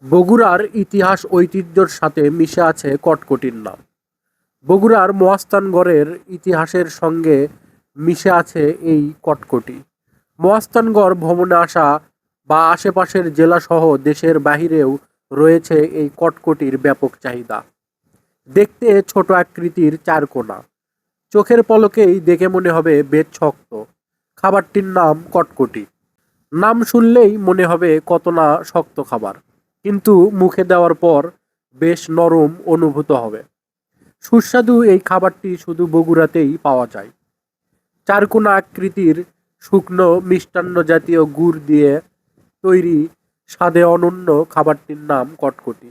বগুড়ার ইতিহাস ঐতিহ্যের সাথে মিশে আছে কটকটির নাম। বগুড়ার মহাস্থানগড়ের ইতিহাসের সঙ্গে মিশে আছে এই কটকটি। মহাস্থানগড় ভ্রমণে আসা বা আশেপাশের জেলাসহ দেশের বাহিরেও রয়েছে এই কটকটির ব্যাপক চাহিদা। দেখতে ছোট আকৃতির চারকোনা, চোখের পলকেই দেখে মনে হবে বেশ শক্ত। খাবারটির নাম কটকটি। নাম শুনলেই মনে হবে কত না শক্ত খাবার, কিন্তু মুখে দেওয়ার পর বেশ নরম অনুভূত হবে। সুস্বাদু এই খাবারটি শুধু বগুড়াতেই পাওয়া যায়। চারকোনা আকৃতির শুকনো মিষ্টান্ন জাতীয় গুড় দিয়ে তৈরি স্বাদে অনন্য খাবারটির নাম কটকটি।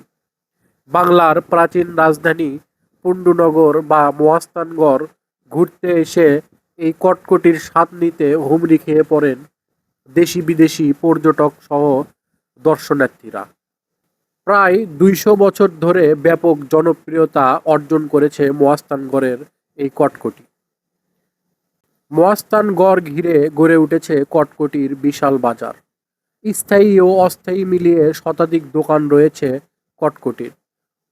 বাংলার প্রাচীন রাজধানী পুণ্ডনগর বা মহাস্থানগড় ঘুরতে এসে এই কটকটির স্বাদ নিতে হুমড়ি খেয়ে পড়েন দেশি বিদেশি পর্যটক সহ দর্শনার্থীরা। প্রায় ২০০ বছর ধরে ব্যাপক জনপ্রিয়তা অর্জন করেছে মহাস্থানগড়ের এই কটকটি। মহাস্থানগড় ঘিরে গড়ে উঠেছে কটকটির বিশাল বাজার। স্থায়ী ও অস্থায়ী মিলিয়ে শতাধিক দোকান রয়েছে কটকটির।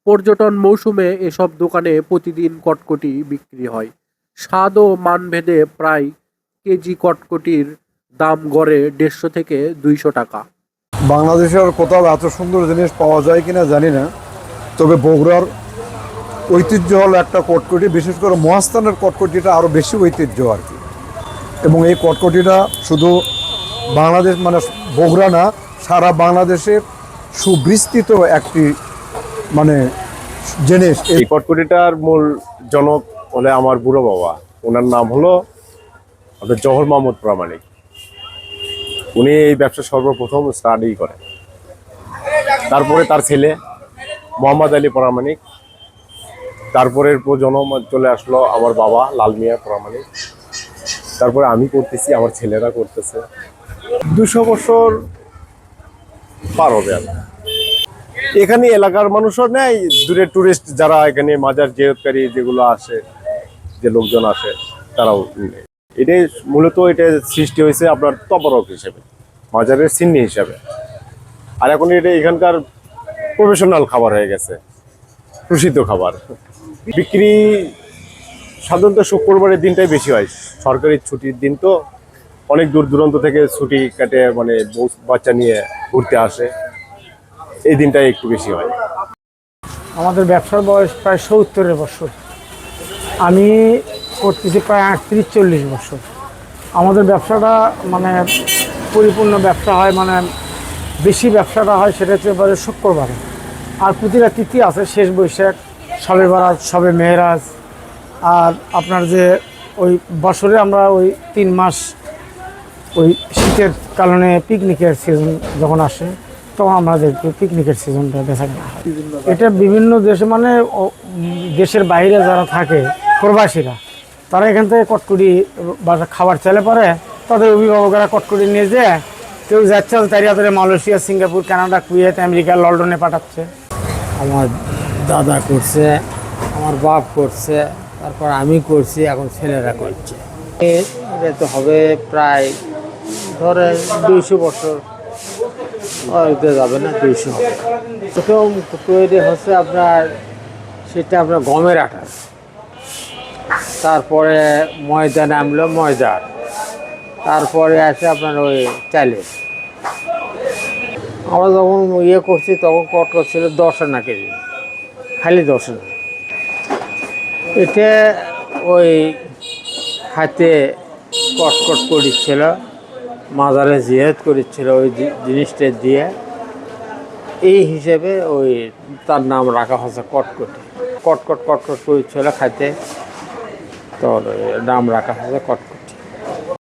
পর্যটন মৌসুমে এসব দোকানে প্রতিদিন কটকটি বিক্রি হয়। স্বাদ ও মানভেদে প্রায় কেজি কটকটির দাম গড়ে ১৫০ থেকে ২০০ টাকা। বাংলাদেশে আর কোথাও এত সুন্দর জিনিস পাওয়া যায় কিনা জানি না, তবে বগুড়ার ঐতিহ্য হলো একটা কটকটি, বিশেষ করে মহাস্থানের কটকটিটা আরও বেশি ঐতিহ্য আর কি। এবং এই কটকটিটা শুধু বাংলাদেশ মানে বগুড়া না, সারা বাংলাদেশের সুবিস্তৃত একটি মানে জিনিস। এই কটকটিটার মূল জনক হলে আমার বুড়ো বাবা, ওনার নাম হলো আমাদের জহর মাহমুদ প্রামাণিক। উনি এই ব্যবসা সর্বপ্রথম স্টাডি করেন, তারপরে তার ছেলে মোহাম্মদ আলী প্রামাণিক, তারপরের প্রজন্ম চলে আসলো আমার বাবা লাল মিয়া প্রামাণিক, তারপরে আমি করতেছি, আমার ছেলেরা করতেছে। ২০০ বছর পার হবে। আর এখানে এলাকার মানুষও নেয়, দূরের টুরিস্ট যারা এখানে মাজার জিয়ারতকারী যেগুলো আসে, যে লোকজন আসে, তারাও নেয়। এটাই মূলত এটা সৃষ্টি হয়েছে আপনার তবরক হিসেবে, মাজারের চিহ্ন হিসাবে। আর এখন এটা এখানকার প্রফেশনাল খাবার হয়ে গেছে, প্রসিদ্ধ খাবার। বিক্রি সাধারণত শুক্রবারের দিনটাই বেশি হয়, সরকারি ছুটির দিন তো অনেক দূর দূরান্ত থেকে ছুটি কাটে মানে বাচ্চা নিয়ে ঘুরতে আসে, এই দিনটাই একটু বেশি হয়। আমাদের ব্যবসার বয়স প্রায় ৭০ বছর। আমি করতেছি প্রায় ৩৮-৪০ বছর। আমাদের ব্যবসাটা মানে পরিপূর্ণ ব্যবসা হয়, মানে বেশি ব্যবসাটা হয় সেটা হচ্ছে এবারে শুক্রবারে। আর প্রতিটা তিথি আছে, শেষ বৈশাখ, শবে বরাত, শবে মেহরাজ। আর আপনার যে ওই বছরে আমরা ওই ৩ মাস ওই শীতের কারণে পিকনিকের সিজন যখন আসে তখন আমাদের পিকনিকের সিজনটা দেখা হয়। এটা বিভিন্ন দেশে মানে দেশের বাইরে যারা থাকে প্রবাসীরা, তারা এখান থেকে কটকটি বা খাবার চাইলে পরে তাদের অভিভাবকরা কটকটি নিয়ে যায়। কেউ যাচ্ছে তারিয়া ধরে Malaysia, Singapore, Canada, Kuwait, America, লন্ডনে পাঠাচ্ছে। আমার দাদা করছে, আমার বাপ করছে, তারপর আমি করছি, এখন ছেলেরা করছে। এটা তো হবে প্রায় ধরেন ২০০ বছর হতে যাবে না, ২০০ হবে। প্রথম তৈরি হচ্ছে আপনার সেটা আপনার গমের আটা, তারপরে ময়দা নামলো ময়দা, তারপরে আছে আপনার ওই চালের। আমরা যখন ইয়ে করছি তখন কটকট ছিল ১০ আনা কেজি, খালি ১০ আনা। এটা ওই হাতে কটকট করেছিল, মাজারে জিয়ারত করেছিল ওই জিনিসটা দিয়ে, এই হিসেবে ওই তার নাম রাখা হয়েছে কটকটি। কটকট কটকট করেছিল খাইতে, তো নাম রাখা হয়েছে কটকট।